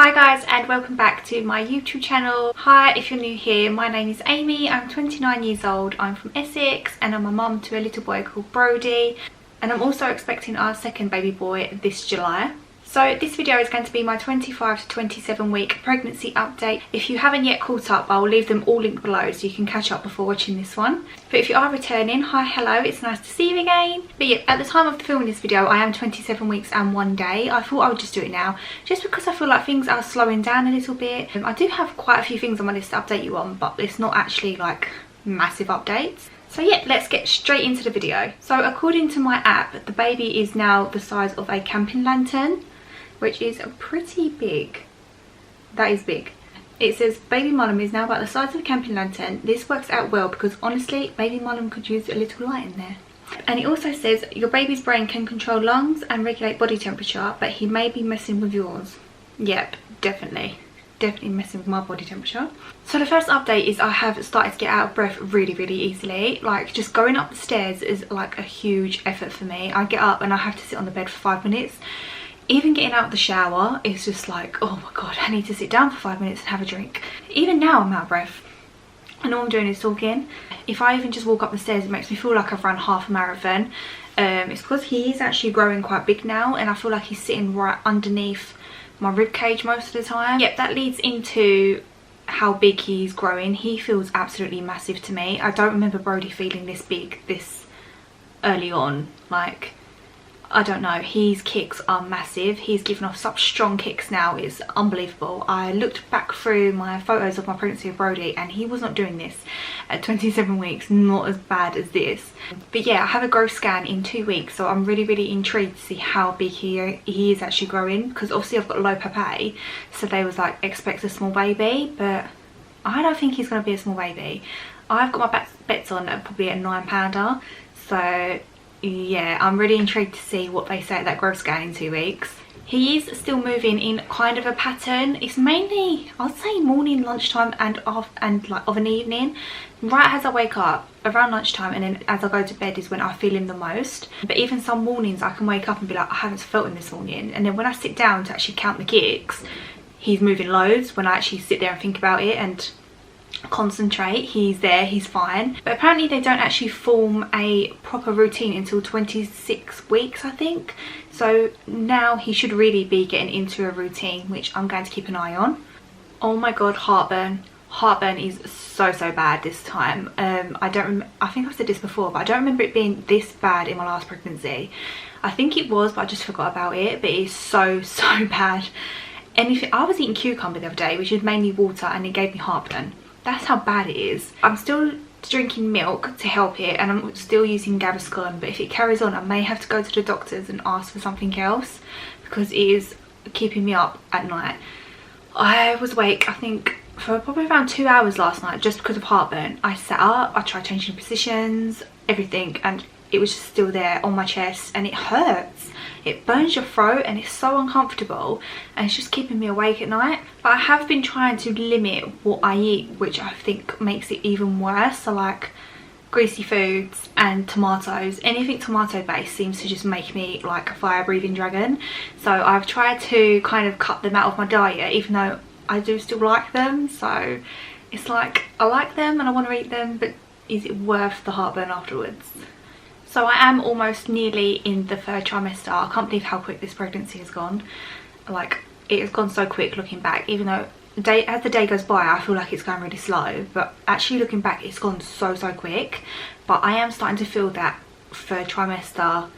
Hi guys, and welcome back to my YouTube channel. Hi, if you're new here, my name is Amy. I'm 29 years old, I'm from Essex, and I'm a mum to a little boy called Brodie, and I'm also expecting our second baby boy this July. So this video is going to be my 25 to 27 week pregnancy update. If you haven't yet caught up, I'll leave them all linked below so you can catch up before watching this one. But if you are returning, hi, hello, it's nice to see you again. But yeah, at the time of filming this video, I am 27 weeks and 1 day. I thought I would just do it now, just because I feel like things are slowing down a little bit. I do have quite a few things on my list to update you on, but it's not actually like massive updates. So yeah, let's get straight into the video. So according to my app, the baby is now the size of a camping lantern, which is pretty big. That is big. It says baby Mullum is now about the size of a camping lantern. This works out well because honestly, baby Mullum could use a little light in there. And it also says your baby's brain can control lungs and regulate body temperature, but he may be messing with yours. Yep, definitely messing with my body temperature. So the first update is I have started to get out of breath really easily. Like, just going up the stairs is like a huge effort for me. I get up and I have to sit on the bed for 5 minutes. Even getting out of the shower is just like, oh my god, I need to sit down for 5 minutes and have a drink. Even now I'm out of breath, and all I'm doing is talking. If I even just walk up the stairs, it makes me feel like I've run half a marathon. It's because he is actually growing quite big now, and I feel like he's sitting right underneath my rib cage most of the time. Yep, that leads into how big he's growing. He feels absolutely massive to me. I don't remember Brodie feeling this big this early on. Like, I don't know, his kicks are massive. He's given off such strong kicks now, it's unbelievable. I looked back through my photos of my pregnancy with Brodie and he was not doing this at 27 weeks, not as bad as this. But yeah, I have a growth scan in 2 weeks, so I'm really intrigued to see how big he is actually growing, because obviously I've got low papae, so they was like, expect a small baby, but I don't think he's going to be a small baby. I've got my bets on at probably a 9-pounder, so yeah, I'm really intrigued to see what they say at that growth scan in 2 weeks. He is still moving in kind of a pattern. It's mainly, I'd say, morning, lunchtime and like of an evening. Right as I wake up, around lunchtime, and then as I go to bed is when I feel him the most. But even some mornings I can wake up and be like, I haven't felt him this morning. And then when I sit down to actually count the kicks, he's moving loads. When I actually sit there and think about it and concentrate, he's there, he's fine. But apparently they don't actually form a proper routine until 26 weeks, I think. So now he should really be getting into a routine, which I'm going to keep an eye on. Oh my god, heartburn is so bad this time. I think I've said this before, but I don't remember it being this bad in my last pregnancy. I think it was, but I just forgot about it. But it is so bad. And I was eating cucumber the other day, which is mainly water, and it gave me heartburn. That's how bad it is. I'm still drinking milk to help it, and I'm still using Gaviscon, but if it carries on I may have to go to the doctors and ask for something else, because it is keeping me up at night. I was awake, I think, for probably around 2 hours last night just because of heartburn. I sat up, I tried changing positions, everything, and it was just still there on my chest, and it hurts. It burns your throat and it's so uncomfortable, and it's just keeping me awake at night. But I have been trying to limit what I eat, which I think makes it even worse. So like greasy foods and tomatoes, anything tomato based seems to just make me like a fire breathing dragon. So I've tried to kind of cut them out of my diet, even though I do still like them. So it's like, I like them and I want to eat them, but is it worth the heartburn afterwards? So I am almost nearly in the 3rd trimester. I can't believe how quick this pregnancy has gone. Like, it has gone so quick looking back, even though as the day goes by I feel like it's going really slow, but actually looking back it's gone so quick. But I am starting to feel that 3rd trimester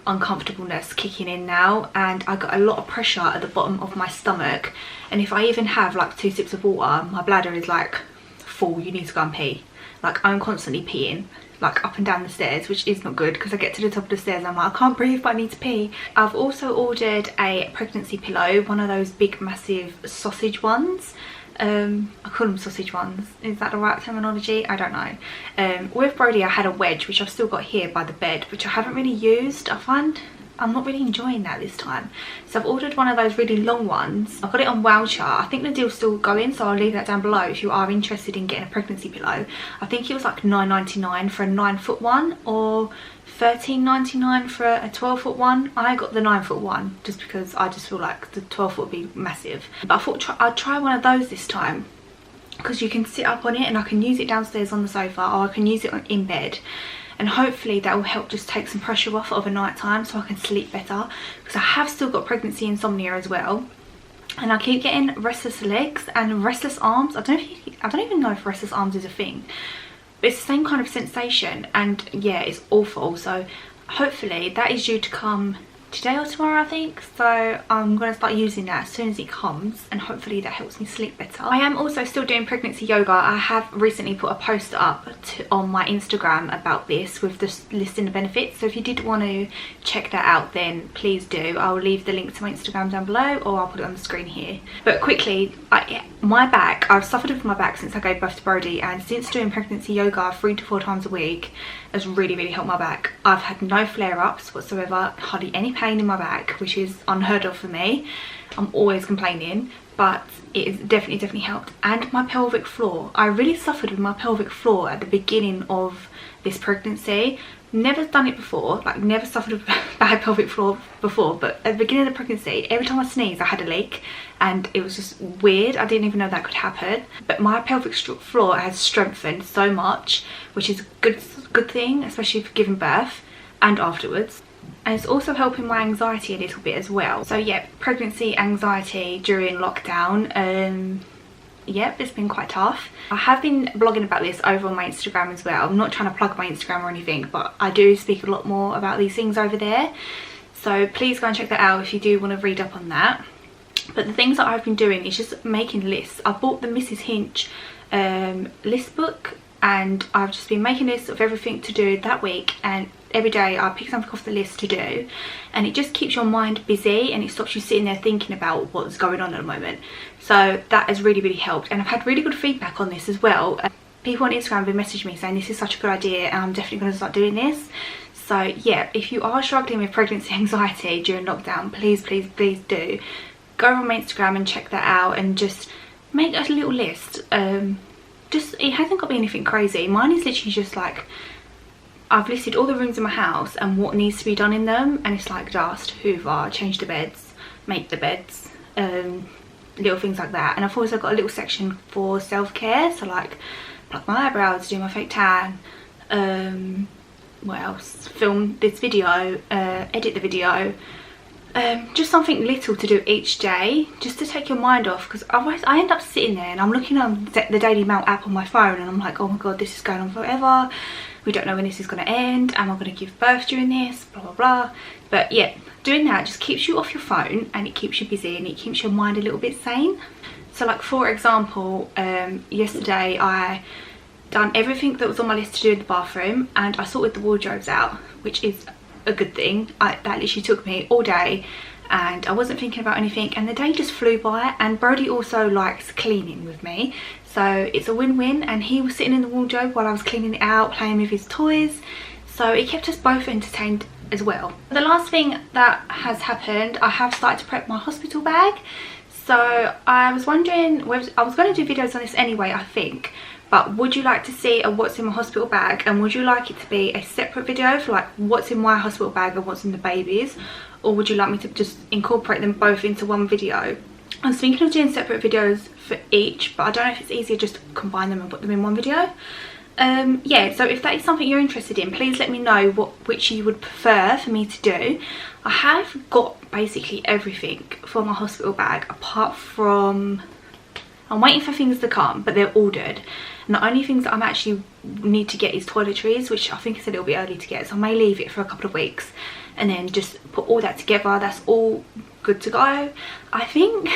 uncomfortableness kicking in now, and I got a lot of pressure at the bottom of my stomach, and if I even have like 2 sips of water, my bladder is like full, you need to go and pee. Like, I'm constantly peeing, like up and down the stairs, which is not good, because I get to the top of the stairs and I'm like, I can't breathe but I need to pee. I've also ordered a pregnancy pillow, one of those big massive sausage ones. I call them sausage ones, is that the right terminology? I don't know. With Brodie I had a wedge, which I've still got here by the bed, which I haven't really used. I find I'm not really enjoying that this time. So I've ordered one of those really long ones. I've got it on voucher. I think the deal's still going, so I'll leave that down below if you are interested in getting a pregnancy pillow. I think it was like $9.99 for a 9-foot one, or $13.99 for a 12-foot one. I got the 9-foot one just because I just feel like the 12-foot would be massive. But I thought I'd try one of those this time, because you can sit up on it and I can use it downstairs on the sofa, or I can use it in bed. And hopefully that will help just take some pressure off of a night time so I can sleep better, because I have still got pregnancy insomnia as well, and I keep getting restless legs and restless arms. I don't even know if restless arms is a thing, but it's the same kind of sensation, and yeah, it's awful. So hopefully that is due to come today or tomorrow, I think. So I'm going to start using that as soon as it comes, and hopefully that helps me sleep better. I am also still doing pregnancy yoga. I have recently put a post up on my Instagram about this with the listing the benefits, so if you did want to check that out, then please do. I'll leave the link to my Instagram down below, or I'll put it on the screen here. But quickly, my back, I've suffered with my back since I gave birth to Brodie, and since doing pregnancy yoga 3 to 4 times a week has really helped my back. I've had no flare-ups whatsoever, hardly any pain in my back, which is unheard of for me. I'm always complaining, but it has definitely helped. And my pelvic floor, I really suffered with my pelvic floor at the beginning of this pregnancy. Never done it before, like never suffered a bad pelvic floor before, but at the beginning of the pregnancy, every time I sneezed I had a leak, and it was just weird. I didn't even know that could happen. But my pelvic floor has strengthened so much, which is a good thing, especially for giving birth and afterwards. And it's also helping my anxiety a little bit as well. So yeah, pregnancy anxiety during lockdown, yep, it's been quite tough. I have been blogging about this over on my Instagram as well. I'm not trying to plug my Instagram or anything, but I do speak a lot more about these things over there. So please go and check that out if you do want to read up on that. But the things that I've been doing is just making lists. I bought the Mrs. Hinch list book, and I've just been making lists of everything to do that week, and every day I pick something off the list to do, and it just keeps your mind busy and it stops you sitting there thinking about what's going on at the moment. So that has really helped, and I've had really good feedback on this as well. People on Instagram have been messaging me saying this is such a good idea and I'm definitely going to start doing this. So yeah, if you are struggling with pregnancy anxiety during lockdown, please do go on my Instagram and check that out, and just make a little list. It hasn't got to be anything crazy. Mine is literally just like, I've listed all the rooms in my house and what needs to be done in them, and it's like dust, hoover, change the beds, make the beds, little things like that. And I've also got a little section for self-care, so like pluck my eyebrows, do my fake tan, what else, film this video, edit the video, just something little to do each day, just to take your mind off, because otherwise I end up sitting there and I'm looking on the Daily Mail app on my phone, and I'm like, oh my god, this is going on forever, we don't know when this is going to end, am I going to give birth during this, blah blah blah. But yeah, doing that just keeps you off your phone, and it keeps you busy, and it keeps your mind a little bit sane. So like for example, yesterday I done everything that was on my list to do in the bathroom, and I sorted the wardrobes out, which is a good thing. That literally took me all day, and I wasn't thinking about anything, and the day just flew by. And Brodie also likes cleaning with me, so it's a win-win, and he was sitting in the wardrobe while I was cleaning it out, playing with his toys, so it kept us both entertained as well. The last thing that has happened, I have started to prep my hospital bag. So I was wondering whether I was going to do videos on this anyway, I think, but would you like to see a what's in my hospital bag, and would you like it to be a separate video for like what's in my hospital bag and what's in the baby's, or would you like me to just incorporate them both into one video? I was thinking of doing separate videos for each, but I don't know if it's easier just to combine them and put them in one video. Yeah, so if that is something you're interested in, please let me know which you would prefer for me to do. I have got basically everything for my hospital bag, apart from, I'm waiting for things to come, but they're ordered. And the only things that I'm actually need to get is toiletries, which I think is a little bit early to get, so I may leave it for a couple of weeks and then just put all that together. That's all good to go. I think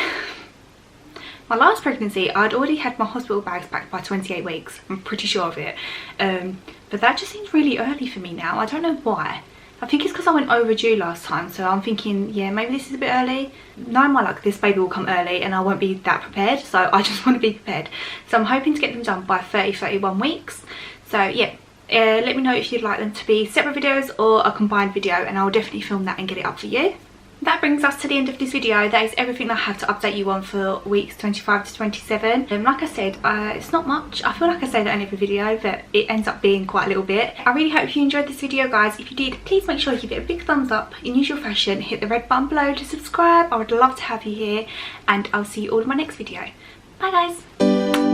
my last pregnancy, I'd already had my hospital bags back by 28 weeks. I'm pretty sure of it. But that just seems really early for me now. I don't know why. I think it's because I went overdue last time, so I'm thinking, yeah, maybe this is a bit early. Knowing my luck, this baby will come early and I won't be that prepared, so I just want to be prepared. So I'm hoping to get them done by 30-31 weeks. So yeah, Let me know if you'd like them to be separate videos or a combined video, and I'll definitely film that and get it up for you. That brings us to the end of this video. That is everything I have to update you on for weeks 25 to 27. Like I said, it's not much. I feel like I say that in every video, but it ends up being quite a little bit. I really hope you enjoyed this video, guys. If you did, please make sure you give it a big thumbs up in usual fashion. Hit the red button below to subscribe. I would love to have you here, and I'll see you all in my next video. Bye, guys.